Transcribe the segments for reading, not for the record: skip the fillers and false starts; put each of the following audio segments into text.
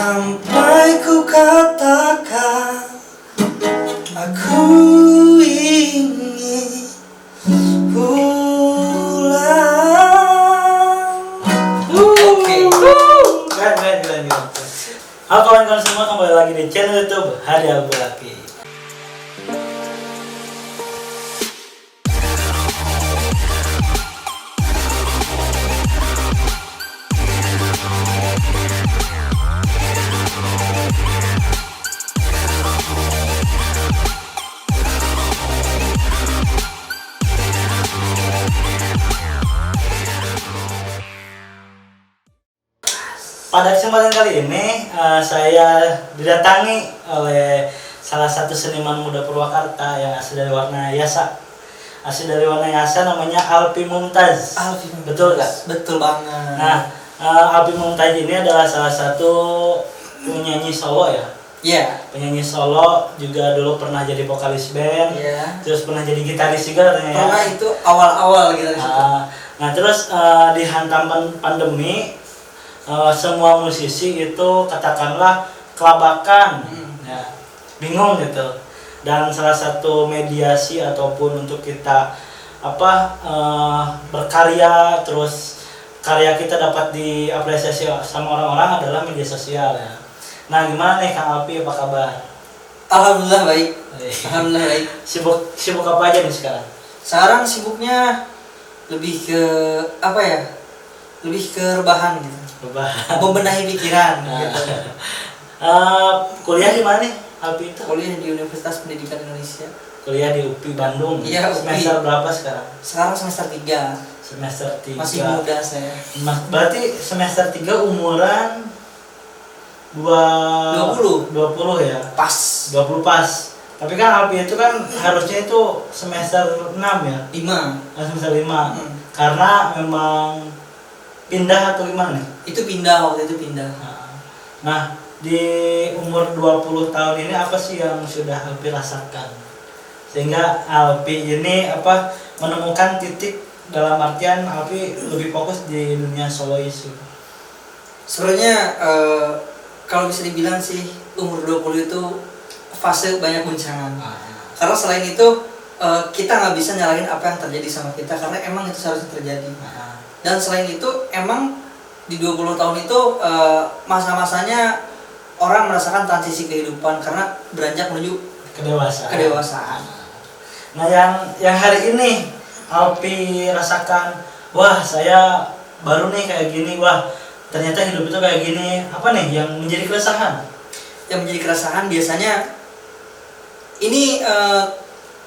Sampai ku katakan aku ingin pulang. Oke. Keren. Halo kawan-kawan semua, kembali lagi di channel YouTube Hari Albulaki. Pada kesempatan kali ini saya didatangi oleh salah satu seniman muda Purwakarta yang asli dari Warnayasa. Namanya Alpi Mumtaz. Alpi Mumtaz. Betul gak? Betul banget. Nah, Alpi Mumtaz ini adalah salah satu penyanyi solo ya. Iya. Penyanyi solo, juga dulu pernah jadi vokalis band. Iya. Terus pernah jadi gitaris juga katanya ya. Pernah itu awal-awal gitu. Nah, terus dihantam pandemi. Semua musisi itu katakanlah kelabakan, ya, bingung gitu. Dan salah satu mediasi ataupun untuk kita berkarya, terus karya kita dapat diapresiasi sama orang-orang adalah media sosial ya. Nah, gimana nih Kang Alpi, apa kabar? Alhamdulillah baik. Alhamdulillah baik. Sibuk apa aja nih sekarang? Sekarang sibuknya lebih ke lebih ke rebahan gitu. Membenahi pikiran gitu. Kuliah di mana nih Alpi itu? Kuliah di Universitas Pendidikan Indonesia. Kuliah di UPI Bandung. Iya, UPI. Semester berapa sekarang? Sekarang semester 3. Semester 3. Masih muda saya. Berarti semester 3 umuran 20 ya? Pas. 20 pas. Tapi kan Alpi itu kan harusnya itu semester 6 ya? 5. Semester 5. Karena memang pindah atau gimana nih? Itu pindah, waktu itu pindah. Nah, di umur 20 tahun ini apa sih yang sudah Alpi rasakan? Sehingga Alpi ini menemukan titik dalam artian Alpi lebih fokus di dunia solois. Sebenarnya kalau bisa dibilang sih umur 20 itu fase banyak guncangan. Karena selain itu kita nggak bisa nyalahin apa yang terjadi sama kita karena emang itu seharusnya terjadi. Dan selain itu emang di 20 tahun itu masa-masanya orang merasakan transisi kehidupan karena beranjak menuju kedewasaan. Nah, yang hari ini Alpi rasakan, wah saya baru nih kayak gini, wah ternyata hidup itu kayak gini. Apa nih yang menjadi keresahan? Yang menjadi keresahan biasanya ini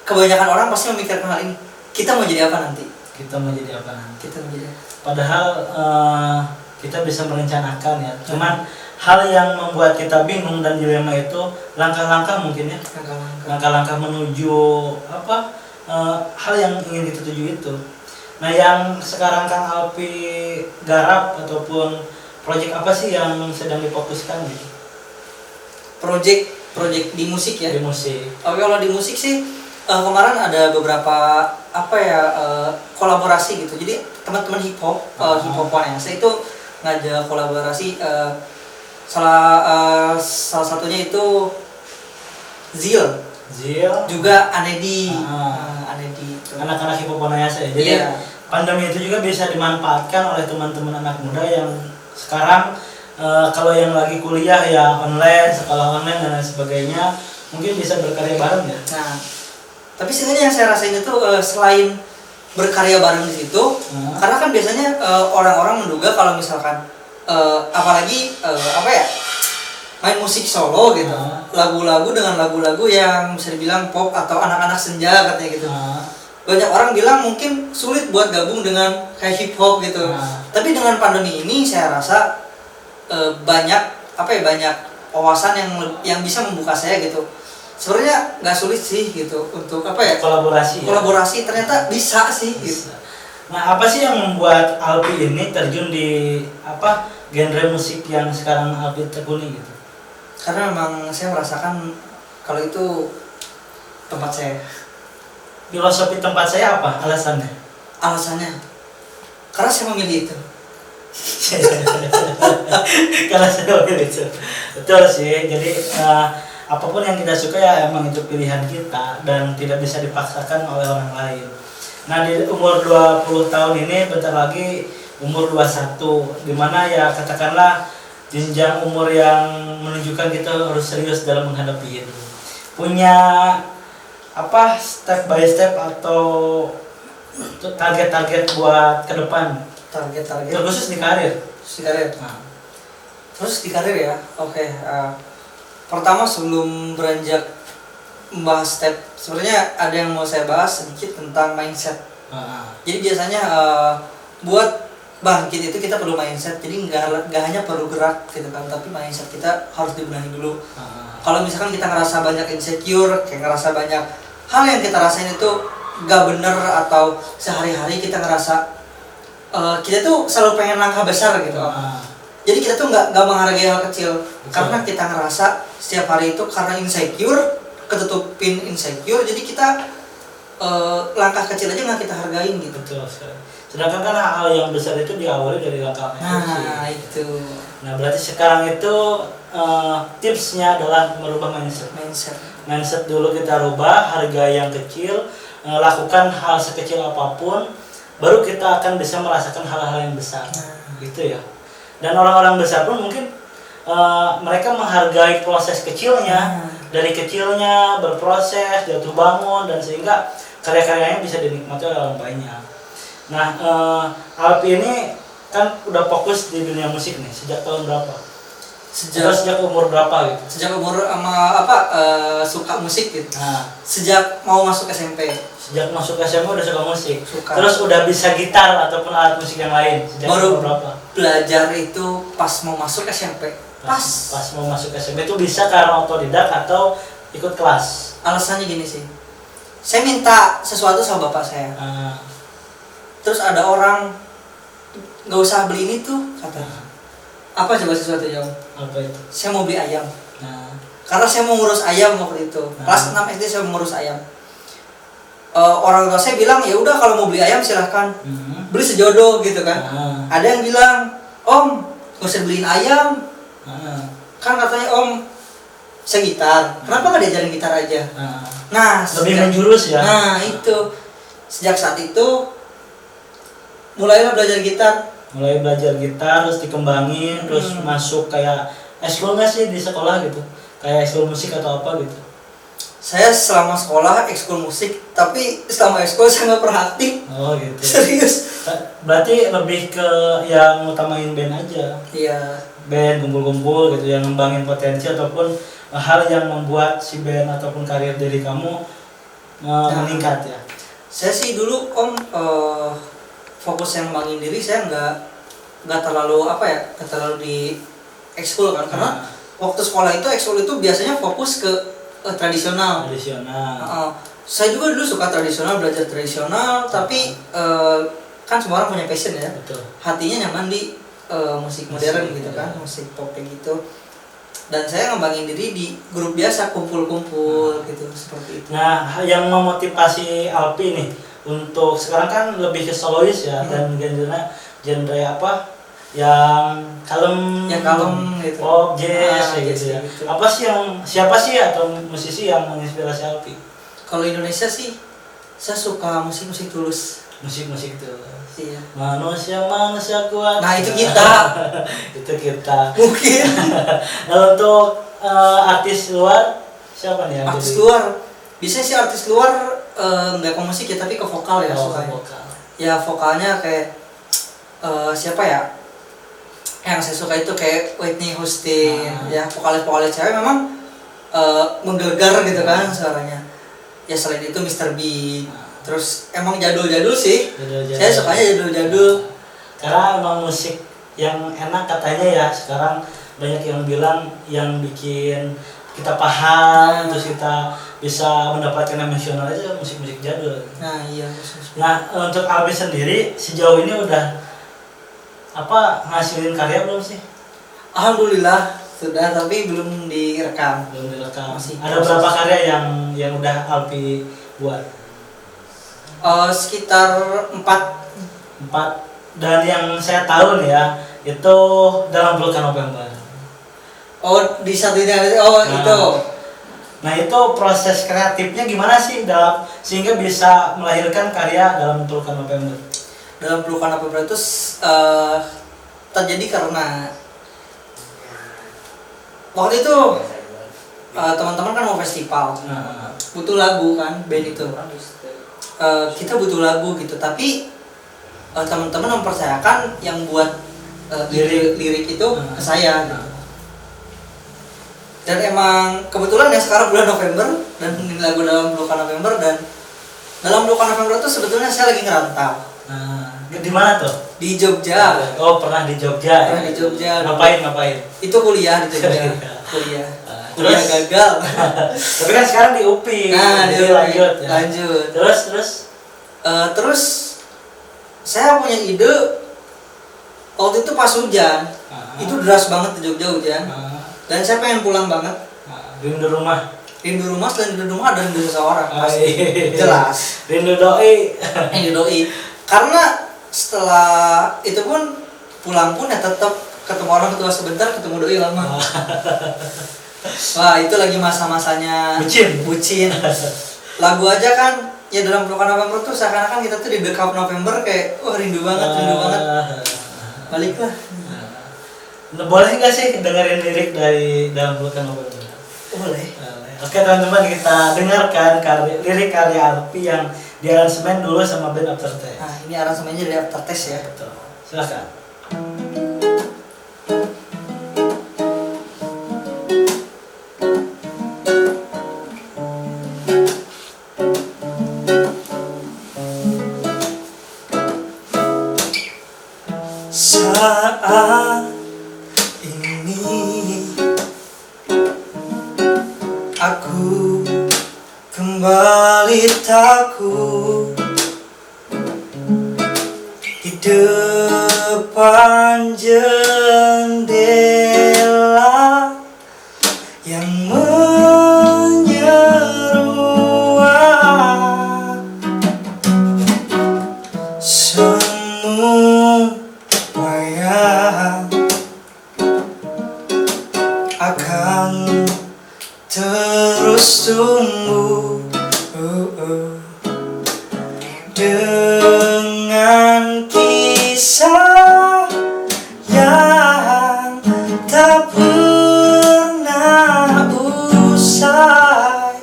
kebanyakan orang pasti memikirkan hal ini. Kita mau jadi apa nanti? Padahal kita bisa merencanakan ya. Cuman hal yang membuat kita bingung dan dilema itu langkah-langkah mungkin ya. Langkah-langkah menuju hal yang ingin kita tuju itu. Nah, yang sekarang Kang Alpi garap ataupun proyek apa sih yang sedang difokuskan gitu? Proyek di musik ya. Di musik. Oke, kalau di musik sih kemarin ada beberapa kolaborasi gitu. Jadi teman-teman hip hop Wanayasa itu ngajak kolaborasi salah satunya itu Zil juga Anedi. Anedi itu. Anak-anak hip hop Wanayasa ya. Jadi pandemi itu juga bisa dimanfaatkan oleh teman-teman anak muda yang sekarang kalau yang lagi kuliah ya online, sekolah online dan lain sebagainya, mungkin bisa berkarya bareng ya. Nah, tapi sebenarnya yang saya rasain itu selain berkarya bareng di situ, karena kan biasanya orang-orang menduga kalau misalkan apalagi main musik solo gitu, lagu-lagu dengan lagu-lagu yang bisa dibilang pop atau anak-anak senja katanya gitu. Banyak orang bilang mungkin sulit buat gabung dengan kayak hip hop gitu. Tapi dengan pandemi ini saya rasa banyak wawasan yang bisa membuka saya gitu. Sebenarnya nggak sulit sih gitu untuk kolaborasi ternyata bisa sih gitu. Nah, apa sih yang membuat Alpi ini terjun di genre musik yang sekarang Alpi tekuni gitu? Karena memang saya merasakan kalau itu tempat saya. Filosofi tempat saya apa alasannya? Karena saya memilih itu. Kalau saya itu betul sih. Jadi apapun yang kita suka ya emang itu pilihan kita dan tidak bisa dipaksakan oleh orang lain. Nah di umur 20 tahun ini bentar lagi umur 21, dimana ya katakanlah jenjang umur yang menunjukkan kita harus serius dalam menghadapi itu. Punya apa step by step atau target-target buat ke depan? Target-target Terkhusus di karir. di karir. Nah, Terus di karir ya, oke. Pertama sebelum beranjak membahas step, sebenarnya ada yang mau saya bahas sedikit tentang mindset. Jadi biasanya buat bangkit itu kita perlu mindset. Jadi nggak hanya perlu gerak gitu kan, tapi mindset kita harus dibenahi dulu. Kalau misalkan kita ngerasa banyak insecure, kayak ngerasa banyak hal yang kita rasain itu nggak bener, atau sehari-hari kita ngerasa kita tuh selalu pengen langkah besar gitu. Jadi kita tuh nggak menghargai hal kecil. Betul. Karena kita ngerasa setiap hari itu karena insecure, ketutupin insecure, jadi kita langkah kecil aja nggak kita hargain gitu. betul sekali. Sedangkan kan hal yang besar itu diawali dari langkah kecil. Nah itu Nah berarti sekarang itu tipsnya adalah merubah mindset. Mindset dulu kita rubah, harga yang kecil, lakukan hal sekecil apapun, baru kita akan bisa merasakan hal-hal yang besar. Gitu ya. Dan orang-orang besar pun mungkin mereka menghargai proses kecilnya, dari kecilnya berproses, jatuh bangun, dan sehingga karya-karyanya bisa dinikmati oleh orang banyak. Nah, Alpi ini kan udah fokus di dunia musik nih sejak tahun berapa? Sejak umur berapa gitu? Sejak umur suka musik gitu. Nah, Sejak mau masuk SMP. sejak masuk SMA udah suka musik. Suka. Terus udah bisa gitar ataupun alat musik yang lain sejak Baru umur berapa? belajar itu pas mau masuk SMP. Pas mau masuk SMP itu bisa karena otodidak atau ikut kelas. Alasannya gini sih. Saya minta sesuatu sama bapak saya. Terus ada orang nggak usah beli ini tuh katanya. Apa coba sesuatu yang? Apa itu? Saya mau beli ayam. Nah, Karena saya mau ngurus ayam waktu itu. Kelas 6 SD saya mau ngurus ayam. Orang tua saya bilang ya udah kalau mau beli ayam silahkan. Beli sejodoh gitu kan. Ada yang bilang, "Om, nggak usah beliin ayam. Kan katanya Om saya gitar. Kenapa nggak diajarin gitar aja?" Nah, lebih menjurus ya. Nah, itu. Sejak saat itu mulailah belajar gitar. Mulai belajar gitar, terus dikembangin, terus masuk kayak ekskul nggak sih di sekolah gitu? Kayak ekskul musik atau apa gitu? Saya selama sekolah ekskul musik, tapi selama ekskul saya nggak pernah aktif. Oh gitu. Serius. Berarti lebih ke yang ngutamain band aja. Iya. Band kumpul-kumpul gitu, yang ngembangin potensi ataupun hal yang membuat si band ataupun karir diri kamu meningkat ya. Saya sih dulu Om fokus yang ngembangin diri, saya nggak terlalu nggak terlalu di ekskul kan, karena waktu sekolah itu ekskul itu biasanya fokus ke tradisional. Saya juga dulu suka tradisional, belajar tradisional, tapi kan semua orang punya passion ya. Betul. Hatinya nyaman di musik modern gitu kan, musik pop kayak gitu. Dan saya ngembangin diri di grup biasa, kumpul-kumpul gitu, seperti itu. Nah, yang memotivasi Alpi nih untuk sekarang kan lebih ke solois ya, dan genre apa? Yang kalem gitu. Pop, jazz kayak gitu ya. gitu. Apa sih siapa sih atau musisi yang menginspirasi Alpi? Kalau Indonesia sih saya suka musik-musik Tulus. Musik-musik itu. Iya. Manusia kuat. Nah, itu kita. Itu kita. Mungkin. Nah, untuk artis luar siapa nih yang Artis jadi? luar. Biasanya sih artis luar nggak ke musik ya, tapi ke vokal ya sukanya. Vokal. Ya vokalnya kayak siapa ya? Yang saya suka itu kayak Whitney Houston. Ya vokalis cewek memang menggelegar gitu kan suaranya. Ya selain itu Mr. Big. Terus emang jadul-jadul sih. Saya sukanya jadul-jadul. Karena emang musik yang enak katanya ya, sekarang banyak yang bilang yang bikin kita paham, terus kita bisa mendapatkan emosional aja musik-musik jadul. Nah iya. Nah, untuk Alpi sendiri sejauh ini udah ngasilin karya belum sih? Alhamdulillah sudah, tapi belum direkam. Belum direkam. Masih Ada proses. berapa karya yang udah Alpi buat? Sekitar 4. Dan yang saya tahu nih ya, itu dalam pelukan November. Oh, disatunya oh Nah. itu. Nah itu proses kreatifnya gimana sih dalam sehingga bisa melahirkan karya dalam Pelukan November? Dalam Pelukan November itu terjadi karena waktu itu teman-teman kan mau festival, Nah, butuh lagu kan band itu. Kita butuh lagu gitu, tapi teman-teman mempercayakan yang buat lirik itu ke saya gitu. Dan emang kebetulan ya sekarang bulan November dan ini lagu dalam Pelukan November, dan dalam Pelukan November itu sebetulnya saya lagi ngerantau di mana tuh? di Jogja. Oh pernah di Jogja. Pernah di Jogja. Ngapain? Itu kuliah di Jogja. Kuliah Terus? gagal. Tapi kan sekarang di UPI. Nah, jadi lanjut. Ya. Lanjut. Terus. Saya punya ide waktu itu pas hujan. Itu deras banget di Jogja hujan. Dan saya pengen pulang banget. Rindu rumah. Rindu rumah, selain rindu rumah ada rindu seseorang pasti. Iya. Jelas. Rindu doi. Rindu doi. Karena setelah itu pun pulang pun ya tetap ketemu orang tua sebentar, ketemu doi lama. Wah, itu lagi masa-masanya bucin. Lagu aja kan ya dalam Pelukan November tuh seakan-akan kita tuh di dekap November kayak rindu banget. Baliklah. Boleh nggak sih dengerin lirik dari dalam Pelukan November? Boleh. Oke teman-teman, kita dengarkan lirik karya Alpi yang diaransemen dulu sama band Aftertaste. Nah, ini aransemennya dari Aftertaste ya. Betul. Silakan. Saat ini aku kembali takut di depan jendela yang menyeruak semua yang akan terus tumbuh dengan kisah yang tak pernah usai.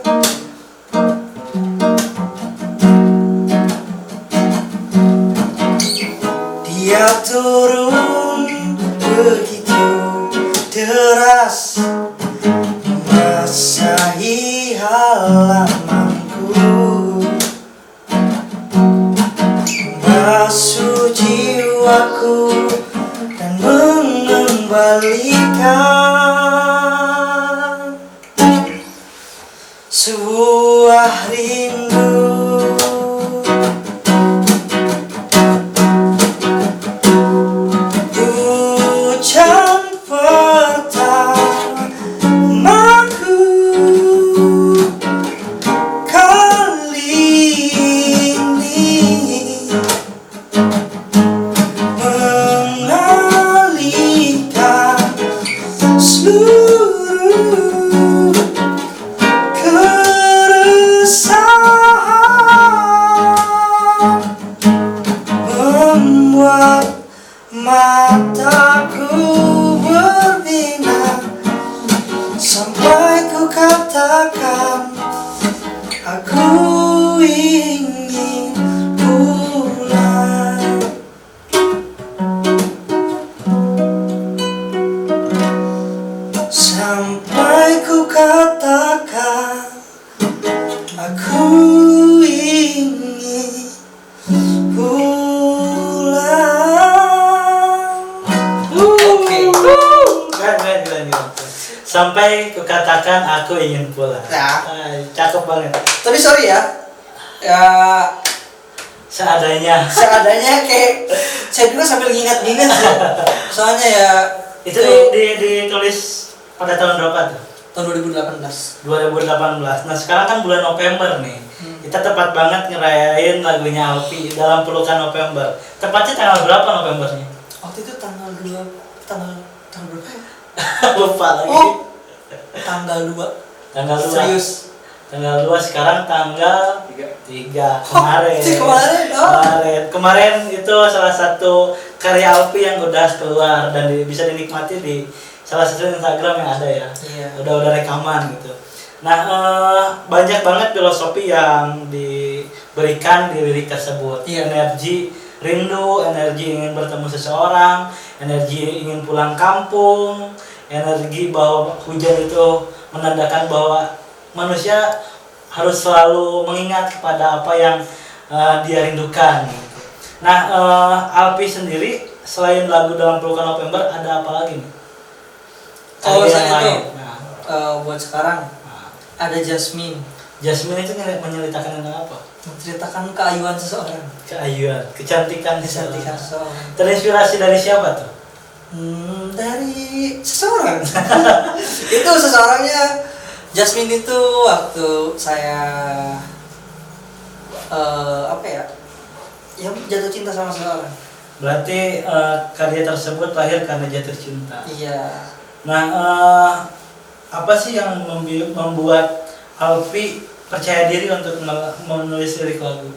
Dia turun begitu deras membasahi halamanku, membasuh jiwaku dan mengembalikan sebuah rindu. Hujan pertamaku kali ini mengalihkan seluruh keresahan, membuat mataku berbinar sampai ku katakan aku ingin pulang. Sampai ku katakan aku ingin pulang. Oke. Keren. Sampai kukatakan aku ingin pulang. Ya. Cakep banget. Tapi sorry ya, Seadanya. kayak saya juga sambil nginget-nginget sih. Soalnya ya Itu ditulis pada tahun berapa tuh? tahun 2018. 2018. Nah sekarang kan bulan November nih. Kita tepat banget ngerayain lagunya Alpi dalam Pelukan November. Tepatnya tanggal berapa Novembernya? Waktu itu tanggal berapa ya? Lupa lagi. Oh, tanggal 2. Tanggal 2. Serius. Tanggal 2 sekarang tanggal 3 kemarin. Kemarin itu salah satu karya Alpi yang udah keluar dan bisa dinikmati di salah satu Instagram yang ada ya. Iya. Udah rekaman gitu. Nah, banyak banget filosofi yang diberikan di lirik tersebut. Iya. Energi rindu, energi ingin bertemu seseorang, energi ingin pulang kampung, energi bahwa hujan itu menandakan bahwa manusia harus selalu mengingat kepada apa yang dia rindukan gitu. Nah, Alpi sendiri selain lagu Dalam Pelukan November ada apa lagi nih? Kalau Karya saya yang itu lain. Nah, buat sekarang ada Jasmine, Jasmine itu menceritakan tentang apa? menceritakan keayuan seseorang. Keayuan, kecantikan Kecantikan seseorang. seseorang. Terinspirasi dari siapa tuh? Dari seseorang. Itu seseorangnya Jasmine itu waktu saya apa ya? Ya jatuh cinta sama seseorang. Berarti karya tersebut lahir karena jatuh cinta. Iya. Nah, apa sih yang membuat Alfi percaya diri untuk menulis lirik lagu?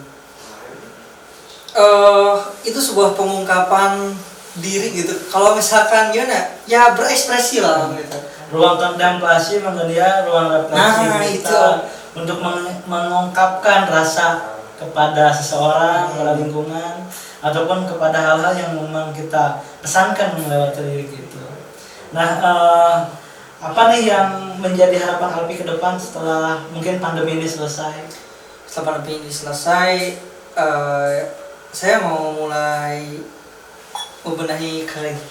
Itu sebuah pengungkapan diri gitu. Kalau misalkan gimana? Ya berekspresi lah gitu. Ruang kontemplasi dia ruang refleksi Nah, kita itu. untuk mengungkapkan rasa kepada seseorang, kepada lingkungan, ataupun kepada hal-hal yang memang kita pesankan melewati lirik itu. Nah, apa nih yang menjadi harapan Alpi ke depan setelah mungkin pandemi ini selesai? Setelah pandemi ini selesai, saya mau mulai membenahi karir,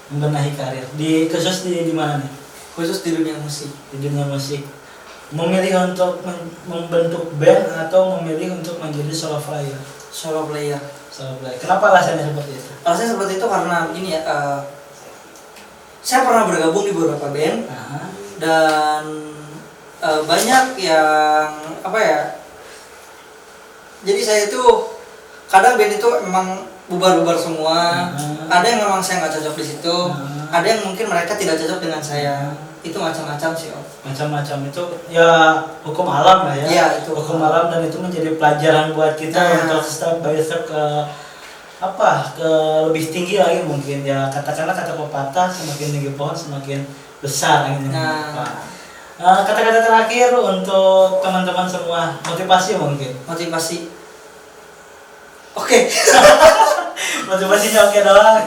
Membenahi karir. Khusus di mana nih? khusus di dunia musik. Di dunia musik. Memilih untuk membentuk band atau memilih untuk menjadi solo player? Solo player. Solo player. Kenapa alasannya seperti itu? Alasannya seperti itu karena ini ya, saya pernah bergabung di beberapa band dan banyak yang apa ya? Jadi saya itu kadang band itu emang bubar-bubar semua. Ada yang memang saya nggak cocok di situ. Ada yang mungkin mereka tidak cocok dengan saya. Itu macam-macam sih, Om. Macam-macam itu ya hukum alam lah ya. Iya, itu hukum alam dan itu menjadi pelajaran buat kita untuk step by step ke lebih tinggi lagi mungkin ya. Katakanlah kata pepatah, semakin tinggi pohon semakin besar anginnya. Kata-kata terakhir untuk teman-teman semua, motivasi mungkin. Motivasi. Oke. Motivasinya oke doang.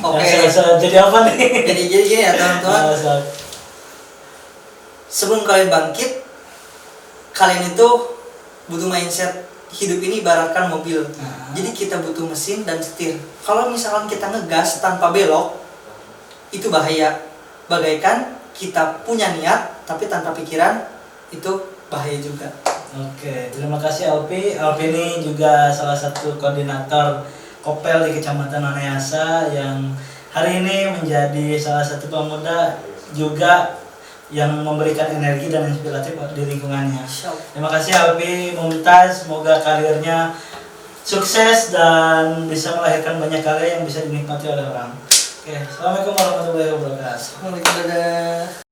Oke. Jadi apa nih? Jadi gini ya teman-teman. Sebelum kalian bangkit, kalian itu butuh mindset hidup ini ibaratkan mobil. Jadi kita butuh mesin dan setir. Kalau misalkan kita ngegas tanpa belok, itu bahaya. Bagaikan kita punya niat tapi tanpa pikiran, itu bahaya juga. Oke, terima kasih Alpi. Alpi ini juga salah satu koordinator Kopel di Kecamatan Anayasa yang hari ini menjadi salah satu pemuda juga yang memberikan energi dan inspiratif di lingkungannya. Terima kasih Alpi Mumtaz, semoga karirnya sukses dan bisa melahirkan banyak karya yang bisa dinikmati oleh orang. Oke, Assalamualaikum warahmatullahi wabarakatuh. Assalamualaikum, dadah.